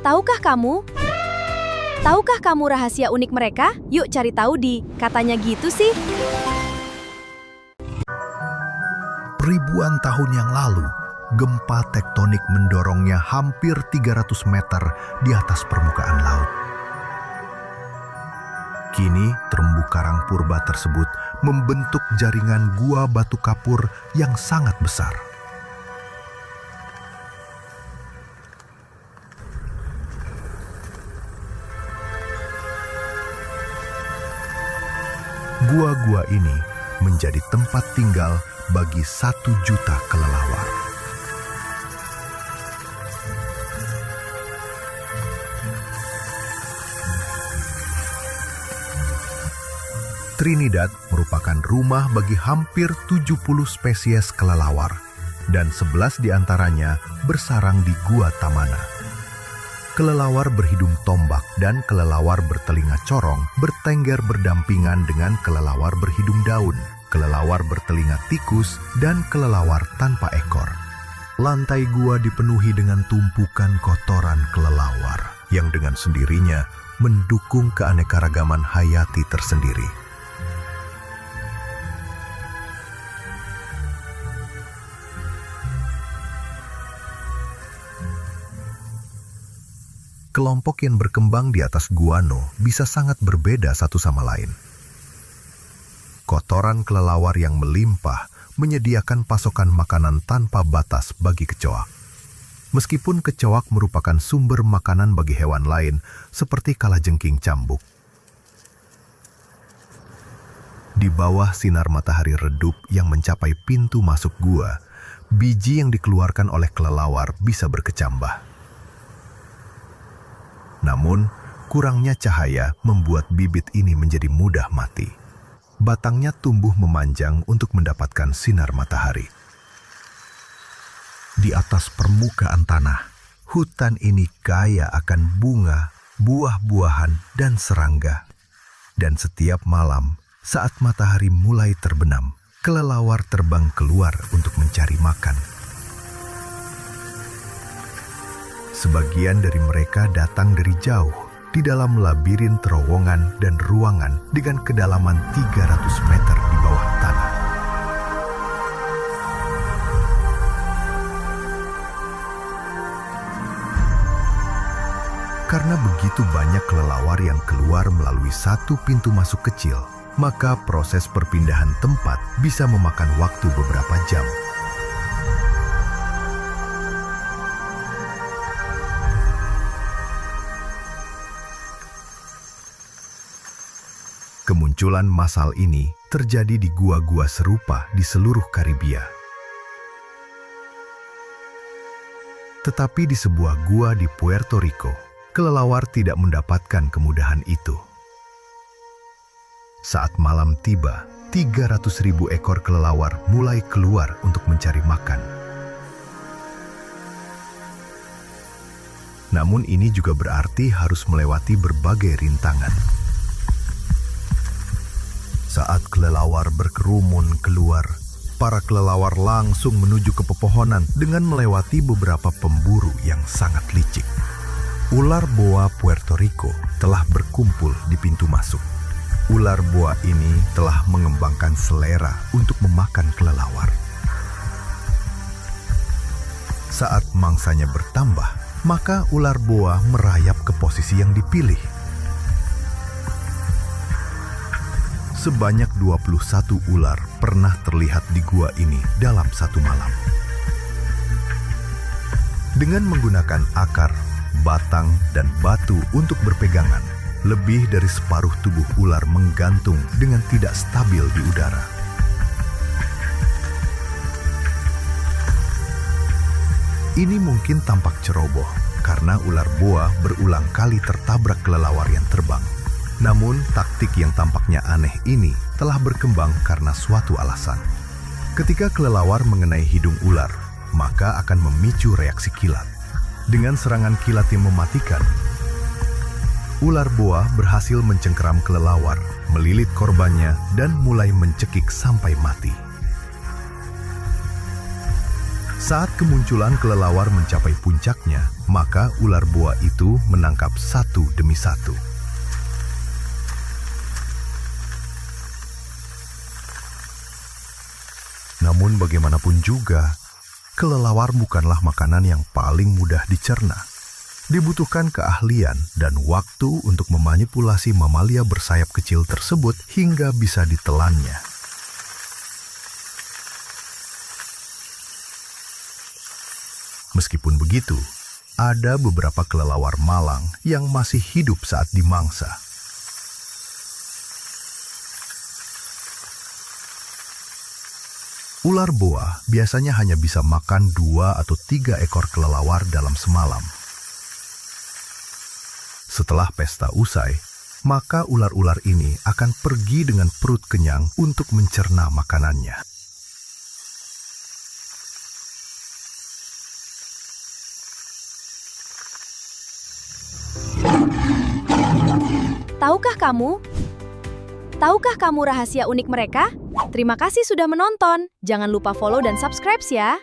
Tahukah kamu? Tahukah kamu rahasia unik mereka? Yuk cari tahu di Katanya Gitu Sih. Ribuan tahun yang lalu, gempa tektonik mendorongnya hampir 300 meter di atas permukaan laut. Kini, terumbu karang purba tersebut membentuk jaringan gua batu kapur yang sangat besar. Gua-gua ini menjadi tempat tinggal bagi 1 juta kelelawar. Trinidad merupakan rumah bagi hampir 70 spesies kelelawar, dan 11 diantaranya bersarang di Gua Tamana. Kelelawar berhidung tombak dan kelelawar bertelinga corong bertengger berdampingan dengan kelelawar berhidung daun, kelelawar bertelinga tikus, dan kelelawar tanpa ekor. Lantai gua dipenuhi dengan tumpukan kotoran kelelawar yang dengan sendirinya mendukung keanekaragaman hayati tersendiri. Kelompok yang berkembang di atas guano bisa sangat berbeda satu sama lain. Kotoran kelelawar yang melimpah menyediakan pasokan makanan tanpa batas bagi kecoak. Meskipun kecoak merupakan sumber makanan bagi hewan lain seperti kalajengking cambuk. Di bawah sinar matahari redup yang mencapai pintu masuk gua, biji yang dikeluarkan oleh kelelawar bisa berkecambah. Namun, kurangnya cahaya membuat bibit ini menjadi mudah mati. Batangnya tumbuh memanjang untuk mendapatkan sinar matahari. Di atas permukaan tanah, hutan ini kaya akan bunga, buah-buahan, dan serangga. Dan setiap malam, saat matahari mulai terbenam, kelelawar terbang keluar untuk mencari makan. Sebagian dari mereka datang dari jauh, di dalam labirin terowongan dan ruangan dengan kedalaman 300 meter di bawah tanah. Karena begitu banyak kelelawar yang keluar melalui satu pintu masuk kecil, maka proses perpindahan tempat bisa memakan waktu beberapa jam. Kemunculan massal ini terjadi di gua-gua serupa di seluruh Karibia. Tetapi di sebuah gua di Puerto Rico, kelelawar tidak mendapatkan kemudahan itu. Saat malam tiba, 300.000 ekor kelelawar mulai keluar untuk mencari makan. Namun ini juga berarti harus melewati berbagai rintangan. Saat kelelawar berkerumun keluar, para kelelawar langsung menuju ke pepohonan dengan melewati beberapa pemburu yang sangat licik. Ular boa Puerto Rico telah berkumpul di pintu masuk. Ular boa ini telah mengembangkan selera untuk memakan kelelawar. Saat mangsanya bertambah, maka ular boa merayap ke posisi yang dipilih. Sebanyak 21 ular pernah terlihat di gua ini dalam satu malam. Dengan menggunakan akar, batang, dan batu untuk berpegangan, lebih dari separuh tubuh ular menggantung dengan tidak stabil di udara. Ini mungkin tampak ceroboh karena ular boa berulang kali tertabrak kelelawar yang terbang. Namun, taktik yang tampaknya aneh ini telah berkembang karena suatu alasan. Ketika kelelawar mengenai hidung ular, maka akan memicu reaksi kilat. Dengan serangan kilat yang mematikan, ular boa berhasil mencengkeram kelelawar, melilit korbannya, dan mulai mencekik sampai mati. Saat kemunculan kelelawar mencapai puncaknya, maka ular boa itu menangkap satu demi satu. Namun bagaimanapun juga, kelelawar bukanlah makanan yang paling mudah dicerna. Dibutuhkan keahlian dan waktu untuk memanipulasi mamalia bersayap kecil tersebut hingga bisa ditelannya. Meskipun begitu, ada beberapa kelelawar malang yang masih hidup saat dimangsa. Ular boa biasanya hanya bisa makan 2 atau 3 ekor kelelawar dalam semalam. Setelah pesta usai, maka ular-ular ini akan pergi dengan perut kenyang untuk mencerna makanannya. Tahukah kamu rahasia unik mereka? Terima kasih sudah menonton. Jangan lupa follow dan subscribe ya.